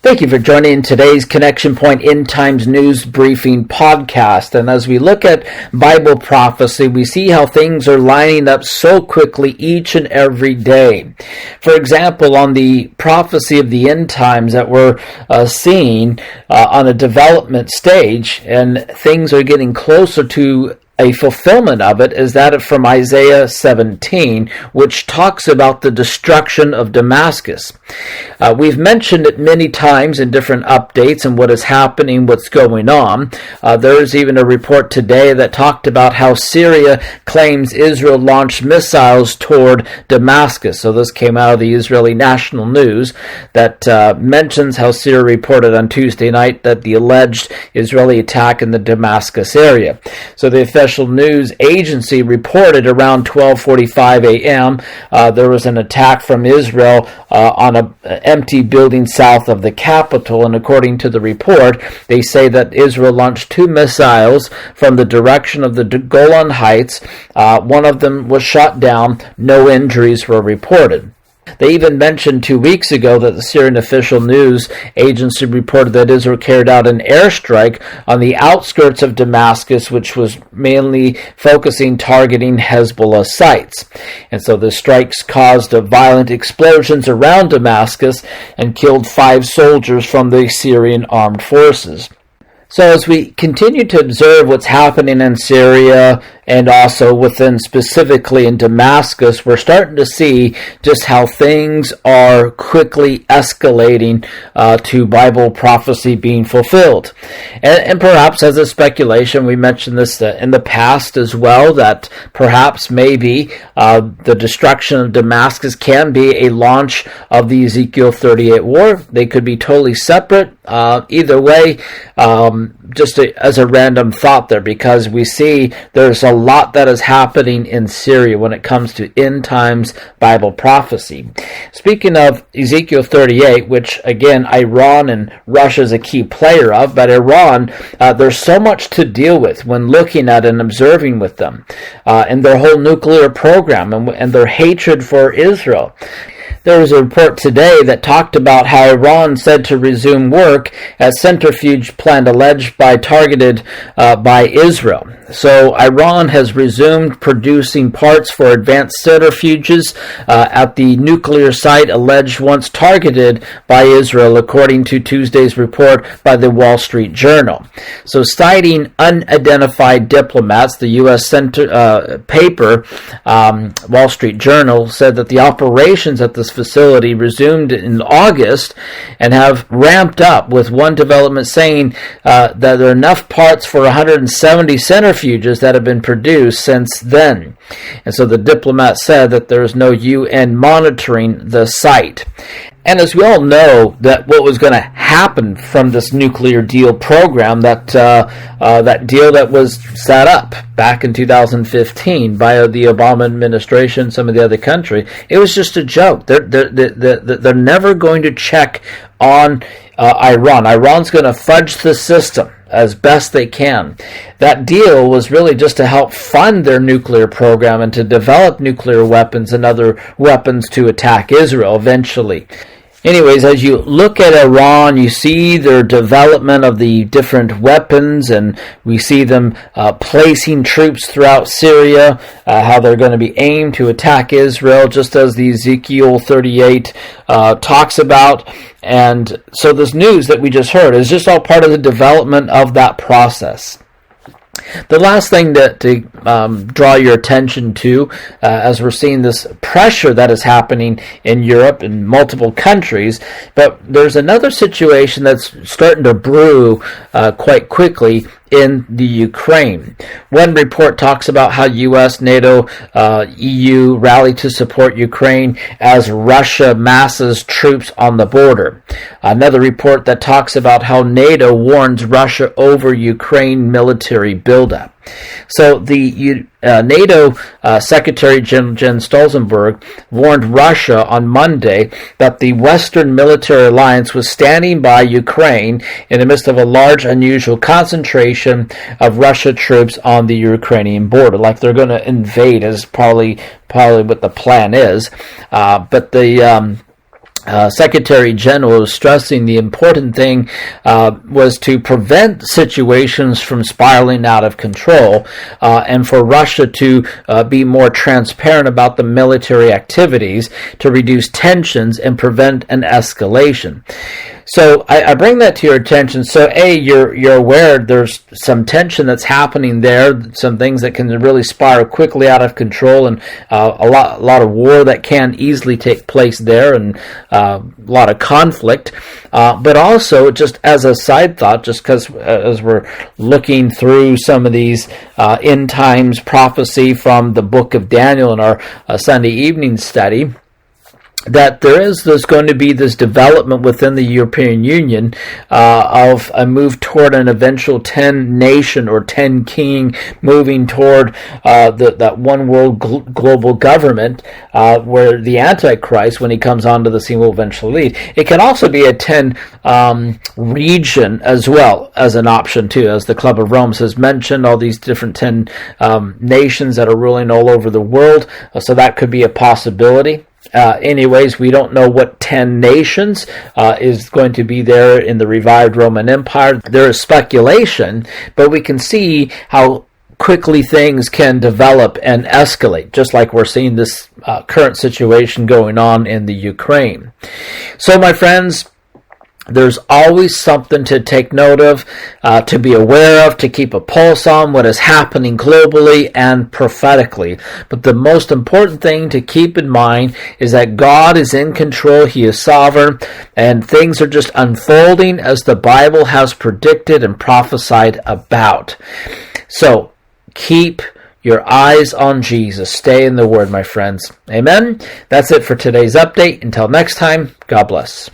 Thank you for joining today's Connection Point End Times News Briefing podcast. And as we look at Bible prophecy, we see how things are lining up so quickly each and every day. For example, on the prophecy of the end times that we're seeing on a development stage, and things are getting closer to a fulfillment of it, is that from Isaiah 17, which talks about the destruction of Damascus. We've mentioned it many times in different updates and what is happening, what's going on. There's even a report today that talked about how Syria claims Israel launched missiles toward Damascus. So this came out of the Israeli national news that mentions how Syria reported on Tuesday night that the alleged Israeli attack in the Damascus area. So the official news agency reported around 12:45 a.m. There was an attack from Israel on an empty building south of the capital, and according to the report, they say that Israel launched two missiles from the direction of the Golan Heights. One of them was shot down. No injuries were reported. They even mentioned 2 weeks ago that the Syrian official news agency reported that Israel carried out an airstrike on the outskirts of Damascus, which was mainly targeting Hezbollah sites. And so the strikes caused violent explosions around Damascus and killed 5 soldiers from the Syrian armed forces. So as we continue to observe what's happening in Syria and also within specifically in Damascus, we're starting to see just how things are quickly escalating to Bible prophecy being fulfilled. And perhaps as a speculation, we mentioned this in the past as well, that perhaps maybe the destruction of Damascus can be a launch of the Ezekiel 38 war. They could be totally separate. Either way, as a random thought there, because we see there's a lot that is happening in Syria when it comes to end times Bible prophecy. Speaking of Ezekiel 38, which again Iran and Russia is a key player of, but Iran, there's so much to deal with when looking at and observing with them, and their whole nuclear program and their hatred for Israel. There was a report today that talked about how Iran said to resume work at centrifuge plant alleged by targeted by Israel. So Iran has resumed producing parts for advanced centrifuges at the nuclear site alleged once targeted by Israel, according to Tuesday's report by the Wall Street Journal. So citing unidentified diplomats, the U.S. paper, Wall Street Journal, said that the operations at this facility resumed in August and have ramped up, with one development saying that there are enough parts for 170 centrifuges that have been produced since then. And so the diplomat said that there is no UN monitoring the site. And as we all know, that what was going to happen from this nuclear deal program, that deal that was set up back in 2015 by the Obama administration, some of the other country, it was just a joke. They're never going to check on Iran. Iran's going to fudge the system as best they can. That deal was really just to help fund their nuclear program and to develop nuclear weapons and other weapons to attack Israel eventually. Anyways, as you look at Iran, you see their development of the different weapons, and we see them placing troops throughout Syria, how they're going to be aimed to attack Israel, just as the Ezekiel 38 talks about. And so this news that we just heard is just all part of the development of that process. The last thing to draw your attention to, as we're seeing this pressure that is happening in Europe in multiple countries, but there's another situation that's starting to brew quite quickly in the Ukraine. One report talks about how U.S., NATO, EU rally to support Ukraine as Russia masses troops on the border. Another report that talks about how NATO warns Russia over Ukraine military buildup. So the NATO Secretary General Jens Stoltenberg warned Russia on Monday that the Western military alliance was standing by Ukraine in the midst of a large, unusual concentration of Russian troops on the Ukrainian border. Like they're going to invade, is probably what the plan is. But the Secretary General was stressing the important thing was to prevent situations from spiraling out of control, and for Russia to be more transparent about the military activities to reduce tensions and prevent an escalation. So I bring that to your attention. So you're aware there's some tension that's happening there, some things that can really spiral quickly out of control, and a lot of war that can easily take place there, and a lot of conflict. But also, just as a side thought, just because as we're looking through some of these end times prophecy from the book of Daniel in our Sunday evening study, that there's going to be this development within the European Union of a move toward an eventual 10-nation or 10-king moving toward that one world global government where the Antichrist, when he comes onto the scene, will eventually lead. It can also be a 10 region as well as an option too, as the Club of Rome has mentioned, all these different 10 nations that are ruling all over the world. So that could be a possibility. Anyways, we don't know what 10 nations is going to be there in the revived Roman Empire. There is speculation, but we can see how quickly things can develop and escalate, just like we're seeing this current situation going on in the Ukraine. So, my friends, there's always something to take note of, to be aware of, to keep a pulse on what is happening globally and prophetically. But the most important thing to keep in mind is that God is in control, He is sovereign, and things are just unfolding as the Bible has predicted and prophesied about. So, keep your eyes on Jesus. Stay in the Word, my friends. Amen? That's it for today's update. Until next time, God bless.